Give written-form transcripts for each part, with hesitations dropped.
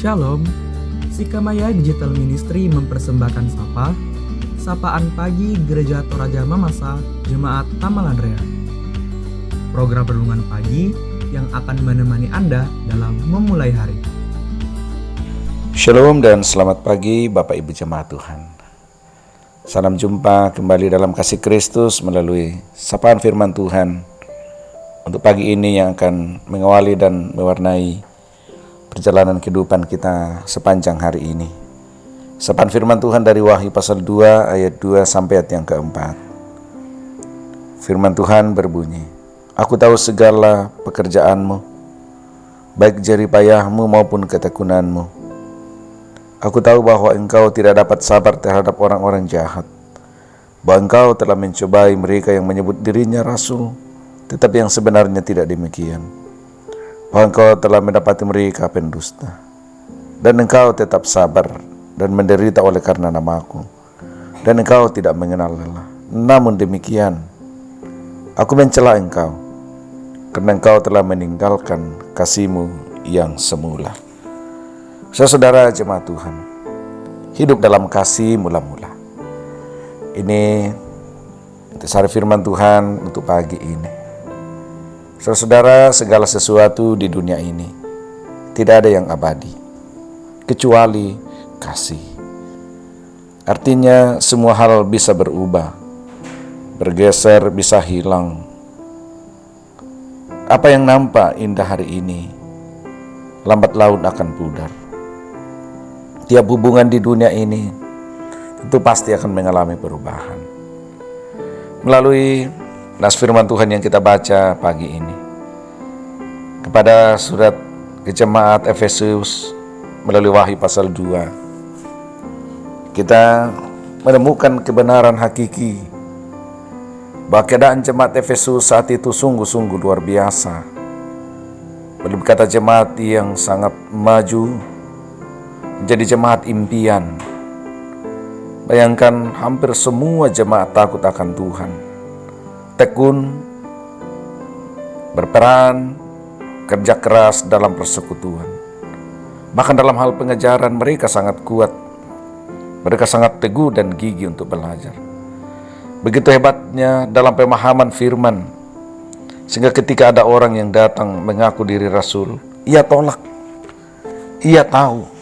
Shalom, Sikamaya Digital Ministry mempersembahkan Sapaan Pagi Gereja Toraja Mamasa Jemaat Tamalandrea. Program renungan pagi yang akan menemani Anda dalam memulai hari. Shalom dan selamat pagi Bapak Ibu Jemaat Tuhan. Salam jumpa kembali dalam kasih Kristus melalui sapaan firman Tuhan untuk pagi ini yang akan mengawali dan mewarnai perjalanan kehidupan kita sepanjang hari ini. Sapaan firman Tuhan dari Wahyu pasal 2 ayat 2 sampai ayat yang keempat. Firman Tuhan berbunyi, "Aku tahu segala pekerjaanmu, baik jerih payahmu maupun ketekunanmu. Aku tahu bahwa engkau tidak dapat sabar terhadap orang-orang jahat, bahwa engkau telah mencobai mereka yang menyebut dirinya rasul, tetapi yang sebenarnya tidak demikian. Bahwa engkau telah mendapati mereka pendusta, dan engkau tetap sabar dan menderita oleh karena namaku, dan engkau tidak mengenal lelah. Namun demikian, aku mencela engkau, karena engkau telah meninggalkan kasihmu yang semula." Saudara jemaat Tuhan, hidup dalam kasih mula-mula. Ini intisari firman Tuhan untuk pagi ini. Saudara, segala sesuatu di dunia ini tidak ada yang abadi kecuali kasih. Artinya semua hal bisa berubah, bergeser, bisa hilang. Apa yang nampak indah hari ini lambat laun akan pudar. Tiap hubungan di dunia ini tentu pasti akan mengalami perubahan. Melalui nas firman Tuhan yang kita baca pagi ini kepada surat ke jemaat Efesus melalui Wahyu pasal 2, kita menemukan kebenaran hakiki bahwa keadaan jemaat Efesus saat itu sungguh-sungguh luar biasa. Belum kata jemaat yang sangat maju, menjadi jemaat impian. Bayangkan hampir semua jemaat takut akan Tuhan, tekun, berperan, kerja keras dalam persekutuan. Bahkan dalam hal pengajaran mereka sangat kuat. Mereka sangat teguh dan gigih untuk belajar. Begitu hebatnya dalam pemahaman firman, sehingga ketika ada orang yang datang mengaku diri rasul, ia tolak. Ia tahu.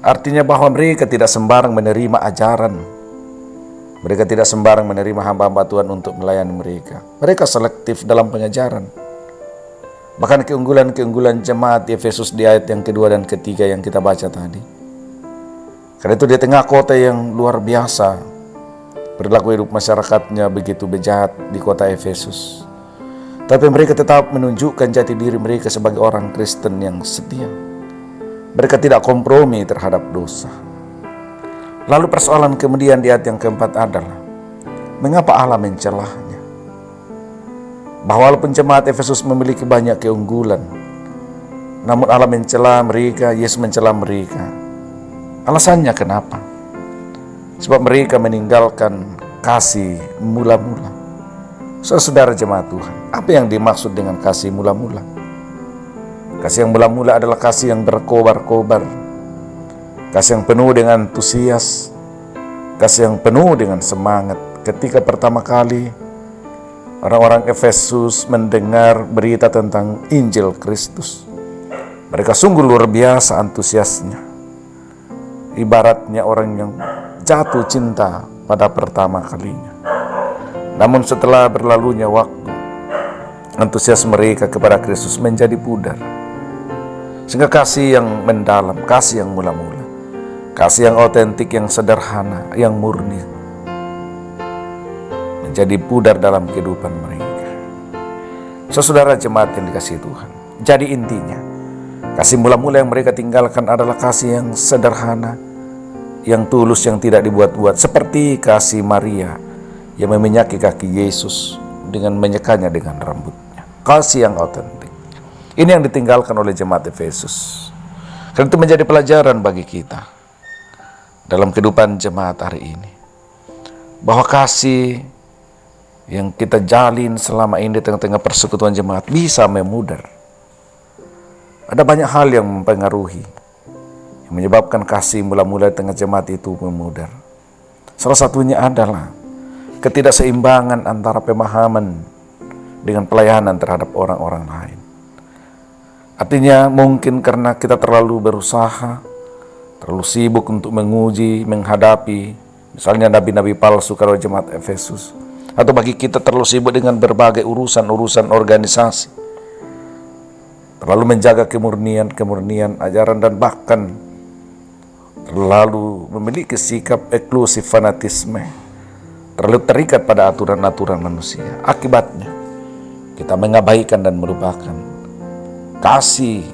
Artinya bahwa mereka tidak sembarang menerima ajaran. Mereka tidak sembarang menerima hamba-hamba Tuhan untuk melayani mereka. Mereka selektif dalam pengajaran. Bahkan keunggulan-keunggulan jemaat di Efesus di ayat yang kedua dan ketiga yang kita baca tadi. Karena itu di tengah kota yang luar biasa, perilaku hidup masyarakatnya begitu bejat di kota Efesus. Tapi mereka tetap menunjukkan jati diri mereka sebagai orang Kristen yang setia. Mereka tidak kompromi terhadap dosa. Lalu persoalan kemudian di ayat yang keempat adalah, mengapa Allah mencelahnya? Bahwa walaupun jemaat Efesus memiliki banyak keunggulan, namun Allah mencela mereka, Yesus mencela mereka. Alasannya kenapa? Sebab mereka meninggalkan kasih mula-mula. Saudara jemaat Tuhan, apa yang dimaksud dengan kasih mula-mula? Kasih yang mula-mula adalah kasih yang berkobar-kobar, kasih yang penuh dengan antusias, kasih yang penuh dengan semangat. Ketika pertama kali orang-orang Efesus mendengar berita tentang Injil Kristus, mereka sungguh luar biasa antusiasnya. Ibaratnya orang yang jatuh cinta pada pertama kalinya. Namun setelah berlalunya waktu, antusias mereka kepada Kristus menjadi pudar. Sehingga kasih yang mendalam, kasih yang mula-mula, kasih yang otentik, yang sederhana, yang murni, menjadi pudar dalam kehidupan mereka. Saudara jemaat yang dikasihi Tuhan, jadi intinya, kasih mula-mula yang mereka tinggalkan adalah kasih yang sederhana, yang tulus, yang tidak dibuat-buat. Seperti kasih Maria yang meminyaki kaki Yesus dengan menyekanya dengan rambutnya. Kasih yang otentik. Ini yang ditinggalkan oleh jemaat Efesus. Karena itu menjadi pelajaran bagi kita dalam kehidupan jemaat hari ini, bahwa kasih yang kita jalin selama ini di tengah-tengah persekutuan jemaat bisa memudar. Ada banyak hal yang mempengaruhi yang menyebabkan kasih mula-mula di tengah jemaat itu memudar. Salah satunya adalah ketidakseimbangan antara pemahaman dengan pelayanan terhadap orang-orang lain. Artinya mungkin karena kita terlalu berusaha, terlalu sibuk untuk menguji, menghadapi misalnya nabi-nabi palsu kalau jemaat Efesus, atau bagi kita terlalu sibuk dengan berbagai urusan-urusan organisasi, terlalu menjaga kemurnian ajaran, dan bahkan terlalu memiliki sikap eksklusif fanatisme, terlalu terikat pada aturan-aturan manusia. Akibatnya kita mengabaikan dan melupakan kasih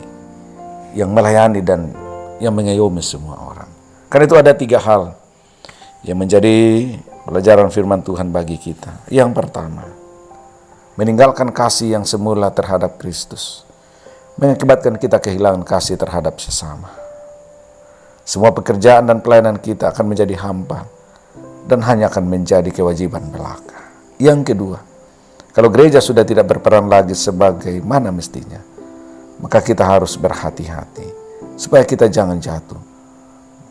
yang melayani dan yang mengayomi semua orang. Karena itu ada 3 hal yang menjadi pelajaran firman Tuhan bagi kita. Yang pertama, meninggalkan kasih yang semula terhadap Kristus mengakibatkan kita kehilangan kasih terhadap sesama. Semua pekerjaan dan pelayanan kita akan menjadi hampa dan hanya akan menjadi kewajiban belaka. Yang kedua, kalau gereja sudah tidak berperan lagi sebagaimana mestinya, maka kita harus berhati-hati supaya kita jangan jatuh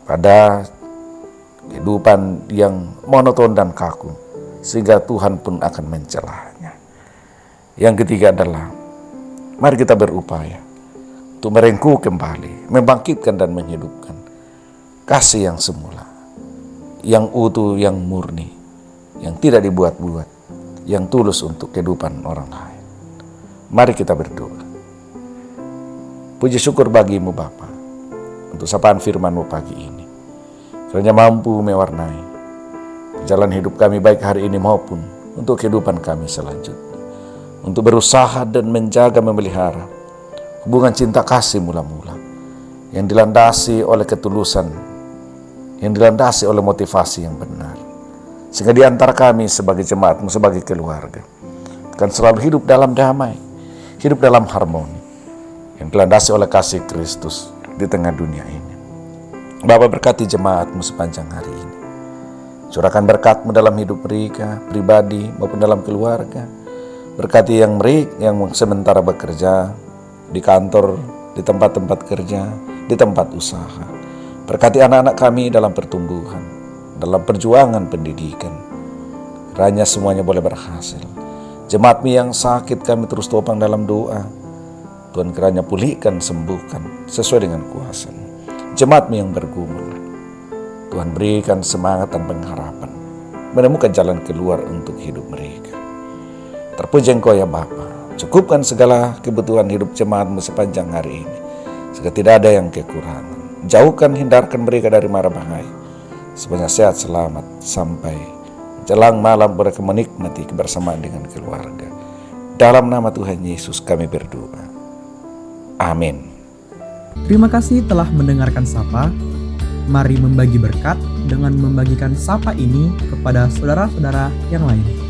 pada kehidupan yang monoton dan kaku, sehingga Tuhan pun akan mencelanya. Yang ketiga adalah, mari kita berupaya untuk merengkuh kembali, membangkitkan dan menghidupkan kasih yang semula, yang utuh, yang murni, yang tidak dibuat-buat, yang tulus untuk kehidupan orang lain. Mari kita berdoa. Puji syukur bagimu Bapa untuk sapaan firman-Mu pagi ini. Kiranya mampu mewarnai jalan hidup kami baik hari ini maupun untuk kehidupan kami selanjutnya. Untuk berusaha dan menjaga memelihara hubungan cinta kasih mula-mula yang dilandasi oleh ketulusan, yang dilandasi oleh motivasi yang benar. Sehingga di antara kami sebagai jemaat-Mu, sebagai keluarga, akan selalu hidup dalam damai, hidup dalam harmoni, yang dilandasi oleh kasih Kristus di tengah dunia ini. Bapa, berkati jemaat-Mu sepanjang hari ini. Curahkan berkat-Mu dalam hidup mereka, pribadi maupun dalam keluarga. Berkati yang sementara bekerja di kantor, di tempat-tempat kerja, di tempat usaha. Berkati anak-anak kami dalam pertumbuhan, dalam perjuangan pendidikan. Kiranya semuanya boleh berhasil. Jemaat-Mu yang sakit kami terus topang dalam doa. Tuhan kiranya pulihkan, sembuhkan sesuai dengan kuasa-Mu. Jemaat-Mu yang bergumul, Tuhan berikan semangat dan pengharapan, menemukan jalan keluar untuk hidup mereka. Terpuji Engkau ya Bapa, cukupkan segala kebutuhan hidup jemaat-Mu sepanjang hari ini, sehingga tidak ada yang kekurangan. Jauhkan, hindarkan mereka dari mara bahaya, supaya sehat selamat sampai jelang malam mereka menikmati kebersamaan dengan keluarga. Dalam nama Tuhan Yesus kami berdoa. Amin. Terima kasih telah mendengarkan Sapa. Mari membagi berkat dengan membagikan Sapa ini kepada saudara-saudara yang lain.